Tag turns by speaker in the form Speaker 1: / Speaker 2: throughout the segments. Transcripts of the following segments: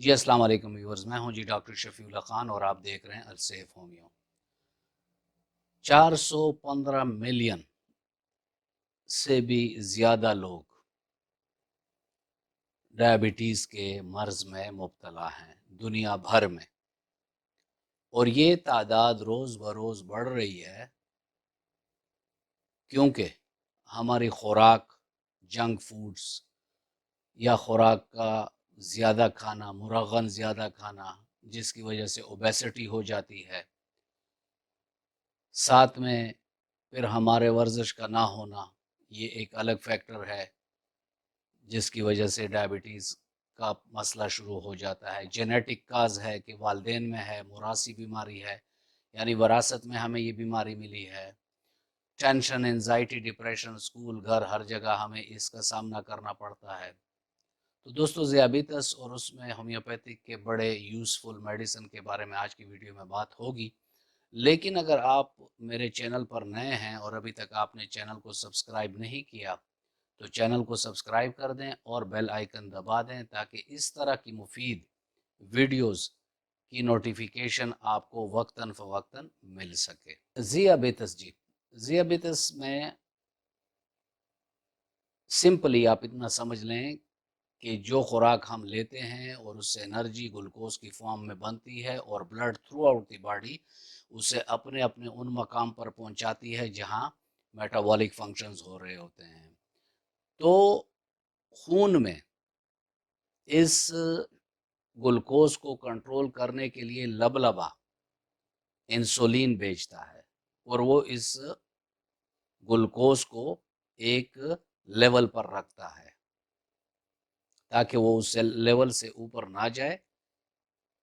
Speaker 1: جی السلام علیکم ویورز، میں ہوں ڈاکٹر شفیع اللہ خان اور آپ دیکھ رہے ہیں السیف ہومیو۔ 415 ملین سے بھی زیادہ لوگ ڈائبٹیز کے مرض میں مبتلا ہیں دنیا بھر میں، اور یہ تعداد روز بروز بڑھ رہی ہے کیونکہ ہماری خوراک، جنک فوڈز یا خوراک کا زیادہ کھانا، مرغن زیادہ کھانا، جس کی وجہ سے اوبیسٹی ہو جاتی ہے، ساتھ میں پھر ہمارے ورزش کا نہ ہونا، یہ ایک الگ فیکٹر ہے جس کی وجہ سے ڈائبٹیز کا مسئلہ شروع ہو جاتا ہے۔ جینیٹک کاز ہے کہ والدین میں ہے، وراثی بیماری ہے، یعنی وراثت میں ہمیں یہ بیماری ملی ہے۔ ٹینشن، انزائٹی، ڈپریشن، اسکول، گھر، ہر جگہ ہمیں اس کا سامنا کرنا پڑتا ہے۔ تو دوستو، ذیابیطس اور اس میں ہومیوپیتھک کے بڑے یوزفل میڈیسن کے بارے میں آج کی ویڈیو میں بات ہوگی۔ لیکن اگر آپ میرے چینل پر نئے ہیں اور ابھی تک آپ نے چینل کو سبسکرائب نہیں کیا تو چینل کو سبسکرائب کر دیں اور بیل آئیکن دبا دیں تاکہ اس طرح کی مفید ویڈیوز کی نوٹیفیکیشن آپ کو وقتاً فوقتاً مل سکے۔ ذیابیطس، ذیابیطس میں سمپلی آپ اتنا سمجھ لیں کہ جو خوراک ہم لیتے ہیں اور اس سے انرجی گلوکوز کی فارم میں بنتی ہے اور blood throughout the body اسے اپنے اپنے ان مقام پر پہنچاتی ہے جہاں میٹابولک فنکشنز ہو رہے ہوتے ہیں، تو خون میں اس گلوکوز کو کنٹرول کرنے کے لیے لبلبا انسولین بیچتا ہے، اور وہ اس گلوکوز کو ایک لیول پر رکھتا ہے تاکہ وہ اس لیول سے اوپر نہ جائے۔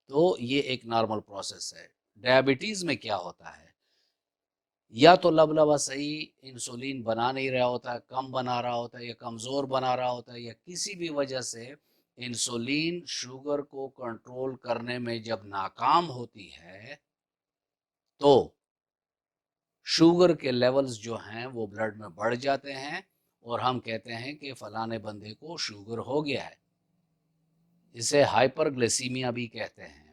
Speaker 1: تو یہ ایک نارمل پروسیس ہے۔ ڈائبٹیز میں کیا ہوتا ہے؟ یا تو لبلبا صحیح انسولین بنا نہیں رہا ہوتا ہے، کم بنا رہا ہوتا ہے یا کمزور بنا رہا ہوتا ہے، یا کسی بھی وجہ سے انسولین شوگر کو کنٹرول کرنے میں جب ناکام ہوتی ہے تو شوگر کے لیولز جو ہیں وہ بلڈ میں بڑھ جاتے ہیں اور ہم کہتے ہیں کہ فلانے بندے کو شوگر ہو گیا ہے۔ اسے ہائپر گلیسیمیا بھی کہتے ہیں۔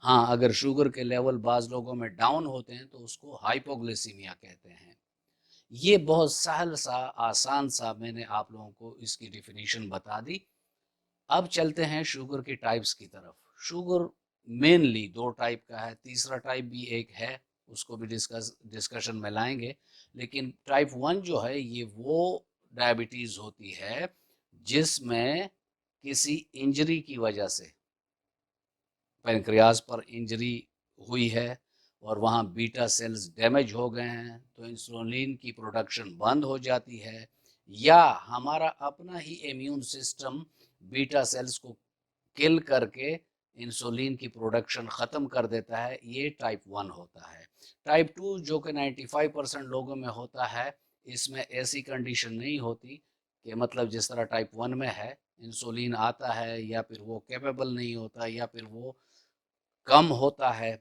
Speaker 1: ہاں، اگر شوگر کے لیول بعض لوگوں میں ڈاؤن ہوتے ہیں تو اس کو ہائپوگلیسیمیا کہتے ہیں۔ یہ بہت سہل سا، آسان سا میں نے آپ لوگوں کو اس کی ڈیفینیشن بتا دی۔ اب چلتے ہیں شوگر کی ٹائپس کی طرف۔ شوگر مینلی دو ٹائپ کا ہے، تیسرا ٹائپ بھی ایک ہے، اس کو بھی ڈسکشن میں لائیں گے، لیکن ٹائپ 1 جو ہے یہ وہ ڈائبٹیز ہوتی ہے جس میں کسی انجری کی وجہ سے پینکریاز پر انجری ہوئی ہے اور وہاں بیٹا سیلز ڈیمیج ہو گئے ہیں تو انسولین کی پروڈکشن بند ہو جاتی ہے، یا ہمارا اپنا ہی ایمیون سسٹم بیٹا سیلز کو کل کر کے انسولین کی پروڈکشن ختم کر دیتا ہے۔ یہ ٹائپ 1 ہوتا ہے۔ ٹائپ 2 جو کہ 95% لوگوں میں ہوتا ہے، اس میں ایسی کنڈیشن نہیں ہوتی کہ مطلب جس طرح ٹائپ 1 میں ہے انسولین آتا ہے یا پھر وہ کیپیبل نہیں ہوتا یا پھر وہ کم ہوتا ہے،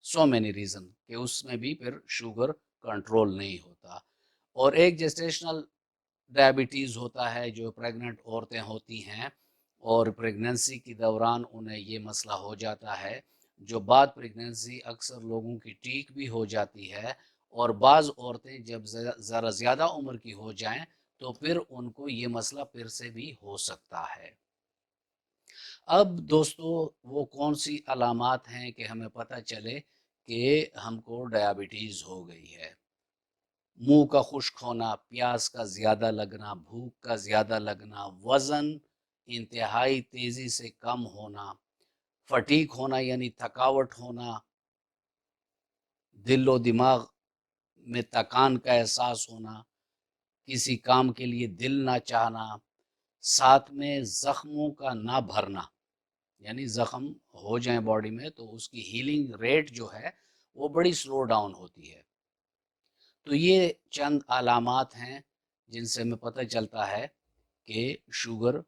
Speaker 1: سو مینی ریزن کہ اس میں بھی پھر شوگر کنٹرول نہیں ہوتا۔ اور ایک جسٹیشنل ڈائبٹیز ہوتا ہے جو پریگننٹ عورتیں ہوتی ہیں اور پریگننسی کے دوران انہیں یہ مسئلہ ہو جاتا ہے، جو بعد پریگننسی اکثر لوگوں کی ٹھیک بھی ہو جاتی ہے، اور بعض عورتیں جب ذرا زیادہ عمر کی ہو جائیں تو پھر ان کو یہ مسئلہ پھر سے بھی ہو سکتا ہے۔ اب دوستو، وہ کون سی علامات ہیں کہ ہمیں پتہ چلے کہ ہم کو ڈائبٹیز ہو گئی ہے؟ منہ کا خشک ہونا، پیاس کا زیادہ لگنا، بھوک کا زیادہ لگنا، وزن انتہائی تیزی سے کم ہونا، فٹیگ ہونا یعنی تھکاوٹ ہونا، دل و دماغ میں تکان کا احساس ہونا، کسی کام کے لیے دل نہ چاہنا، ساتھ میں زخموں کا نہ بھرنا، یعنی زخم ہو جائیں باڈی میں تو اس کی ہیلنگ ریٹ جو ہے وہ بڑی سلو ڈاؤن ہوتی ہے۔ تو یہ چند علامات ہیں جن سے ہمیں پتہ چلتا ہے کہ شوگر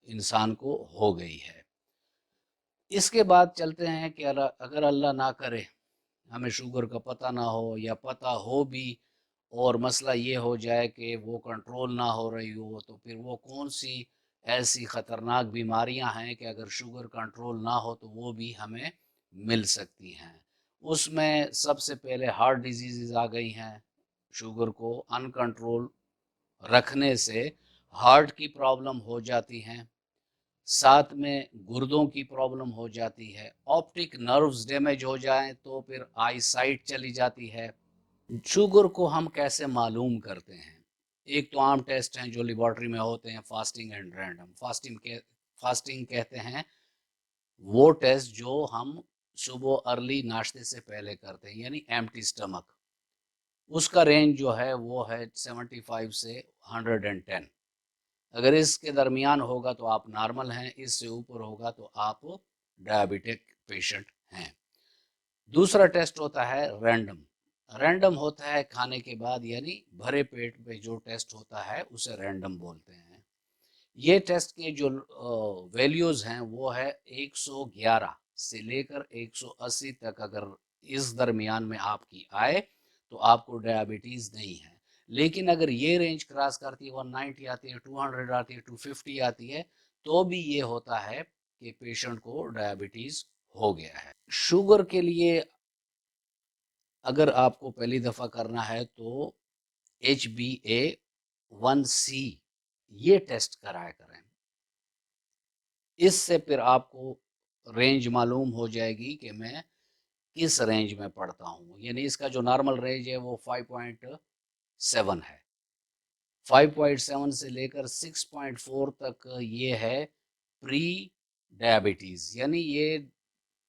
Speaker 1: انسان کو ہو گئی ہے۔ اس کے بعد چلتے ہیں کہ اگر اللہ نہ کرے ہمیں شوگر کا پتہ نہ ہو، یا پتہ ہو بھی اور مسئلہ یہ ہو جائے کہ وہ کنٹرول نہ ہو رہی ہو، تو پھر وہ کون سی ایسی خطرناک بیماریاں ہیں کہ اگر شوگر کنٹرول نہ ہو تو وہ بھی ہمیں مل سکتی ہیں۔ اس میں سب سے پہلے ہارٹ ڈیزیزز آ گئی ہیں۔ شوگر کو ان کنٹرول رکھنے سے ہارٹ کی پرابلم ہو جاتی ہیں، ساتھ میں گردوں کی پرابلم ہو جاتی ہے، آپٹک نروز ڈیمیج ہو جائیں تو پھر آئی سائٹ چلی جاتی ہے۔ شوگر کو ہم کیسے معلوم کرتے ہیں؟ ایک تو عام ٹیسٹ ہیں جو لیبارٹری میں ہوتے ہیں، فاسٹنگ اینڈ رینڈم۔ فاسٹنگ کہتے ہیں وہ ٹیسٹ جو ہم صبح ارلی ناشتے سے پہلے کرتے ہیں، یعنی ایمٹی سٹمک۔ اس کا رینج جو ہے وہ ہے 75 سے 110۔ اگر اس کے درمیان ہوگا تو آپ نارمل ہیں، اس سے اوپر ہوگا تو آپ ڈائبٹک پیشنٹ ہیں۔ دوسرا ٹیسٹ ہوتا ہے رینڈم۔ رینڈم ہوتا ہے کھانے کے بعد، یعنی بھرے پیٹ پہ جو ٹیسٹ ہوتا ہے اسے رینڈم بولتے ہیں۔ یہ ٹیسٹ کے جو ویلیوز ہیں وہ ہے 111 سے لے کر 180 تک۔ اگر اس درمیان میں آپ کی آئے تو آپ کو ڈائبٹیز نہیں ہے، لیکن اگر یہ رینج کراس کرتی ہے 190 آتی ہے، 200 آتی ہے، 250 آتی ہے، تو بھی یہ ہوتا ہے کہ پیشنٹ کو ڈائبٹیز ہو گیا ہے۔ شوگر کے لیے اگر آپ کو پہلی دفعہ کرنا ہے تو HbA1c یہ ٹیسٹ کرایا کریں۔ اس سے پھر آپ کو رینج معلوم ہو جائے گی کہ میں کس رینج میں پڑھتا ہوں، یعنی اس کا جو نارمل رینج ہے وہ 5.7 ہے۔ 5.7 سے لے کر 6.4 تک یہ ہے پری ڈائبٹیز، یعنی یہ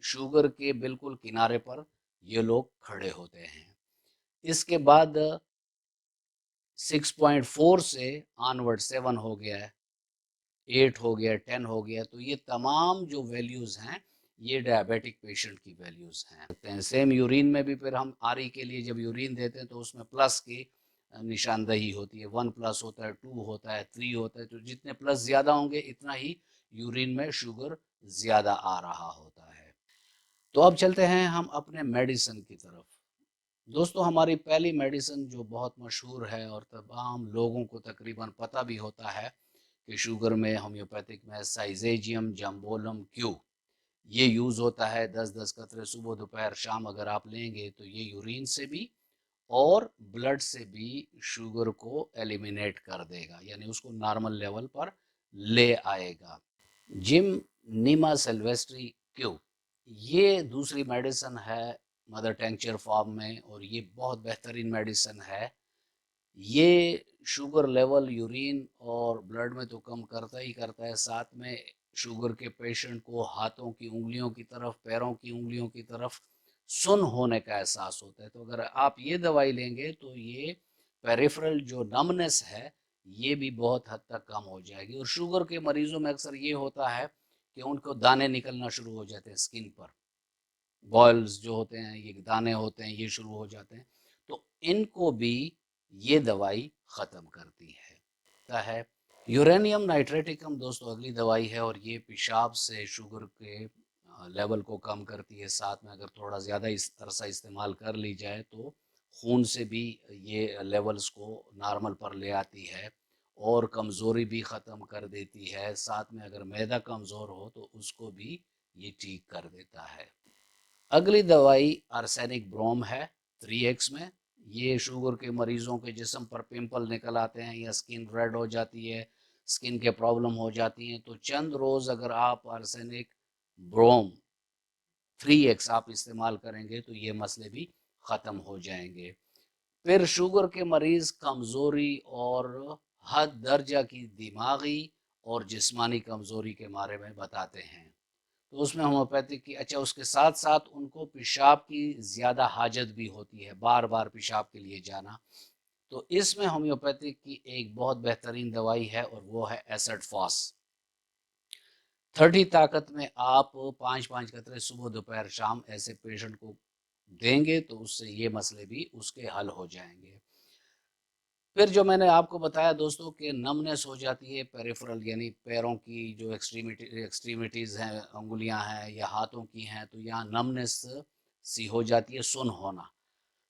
Speaker 1: شوگر کے بالکل کنارے پر یہ لوگ کھڑے ہوتے ہیں۔ اس کے بعد 6.4 سے آنورڈ 7 ہو گیا ہے، 8 ہو گیا، 10 ہو گیا، تو یہ تمام جو ویلیوز ہیں یہ ڈائبیٹک پیشنٹ کی ویلیوز ہیں۔ سیم یورین میں بھی پھر ہم آری کے لیے جب یورین دیتے ہیں تو اس میں پلس کی نشاندہی ہوتی ہے، 1 پلس ہوتا ہے، 2 ہوتا ہے، 3 ہوتا ہے، تو جتنے پلس زیادہ ہوں گے اتنا ہی یورین میں شوگر زیادہ آ رہا ہوتا ہے۔ تو اب چلتے ہیں ہم اپنے میڈیسن کی طرف۔ دوستو ہماری پہلی میڈیسن جو بہت مشہور ہے اور تمام لوگوں کو تقریباً پتہ بھی ہوتا ہے کہ شوگر میں ہومیوپیتھک میں سائزیجیم جمبولم کیو یہ یوز ہوتا ہے۔ 10 قطرے صبح دوپہر شام اگر آپ لیں گے تو یہ یورین سے بھی اور بلڈ سے بھی شوگر کو ایلیمینیٹ کر دے گا، یعنی اس کو نارمل لیول پر لے آئے گا۔ جم نیما سلویسٹری کیو یہ دوسری میڈیسن ہے مدر ٹینکچر فارم میں، اور یہ بہت بہترین میڈیسن ہے۔ یہ شوگر لیول یورین اور بلڈ میں تو کم کرتا ہی کرتا ہے، ساتھ میں شوگر کے پیشنٹ کو ہاتھوں کی انگلیوں کی طرف، پیروں کی انگلیوں کی طرف سن ہونے کا احساس ہوتا ہے۔ تو اگر آپ یہ دوائی لیں گے تو یہ پیریفرل جو نمنس ہے یہ بھی بہت حد تک کم ہو جائے گی۔ اور شوگر کے مریضوں میں اکثر یہ ہوتا ہے کہ ان کو دانے نکلنا شروع ہو جاتے ہیں سکن پر، بوائلز جو ہوتے ہیں، یہ دانے ہوتے ہیں، یہ شروع ہو جاتے ہیں، تو ان کو بھی یہ دوائی ختم کرتی ہے۔ یورینیم نائٹریٹکم دوستو اگلی دوائی ہے، اور یہ پیشاب سے شوگر کے لیول کو کم کرتی ہے، ساتھ میں اگر تھوڑا زیادہ عرصہ استعمال کر لی جائے تو خون سے بھی یہ لیولز کو نارمل پر لے آتی ہے اور کمزوری بھی ختم کر دیتی ہے، ساتھ میں اگر معدہ کمزور ہو تو اس کو بھی یہ ٹھیک کر دیتا ہے۔ اگلی دوائی آرسینک بروم ہے 3x میں۔ یہ شوگر کے مریضوں کے جسم پر پمپل نکل آتے ہیں یا سکن ریڈ ہو جاتی ہے، سکن کے پرابلم ہو جاتی ہیں، تو چند روز اگر آپ آرسینک بروم 3x آپ استعمال کریں گے تو یہ مسئلے بھی ختم ہو جائیں گے۔ پھر شوگر کے مریض کمزوری اور حد درجہ کی دماغی اور جسمانی کمزوری کے بارے میں بتاتے ہیں، تو اس میں ہومیوپیتھک کی اس کے ساتھ ساتھ ان کو پیشاب کی زیادہ حاجت بھی ہوتی ہے، بار بار پیشاب کے لیے جانا، تو اس میں ہومیوپیتھک کی ایک بہت بہترین دوائی ہے اور وہ ہے ایسڈ فاس۔ 30 طاقت میں آپ 5 قطرے صبح دوپہر شام ایسے پیشنٹ کو دیں گے تو اس سے یہ مسئلے بھی اس کے حل ہو جائیں گے۔ پھر جو میں نے آپ کو بتایا دوستوں کہ نمنس ہو جاتی ہے پیریفرل، یعنی پیروں کی جو ایکسٹریمیٹیز ہیں، انگلیاں ہیں یا ہاتھوں کی ہیں، تو یہاں نمنس سی ہو جاتی ہے، سن ہونا۔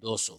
Speaker 1: 200।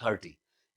Speaker 1: 30।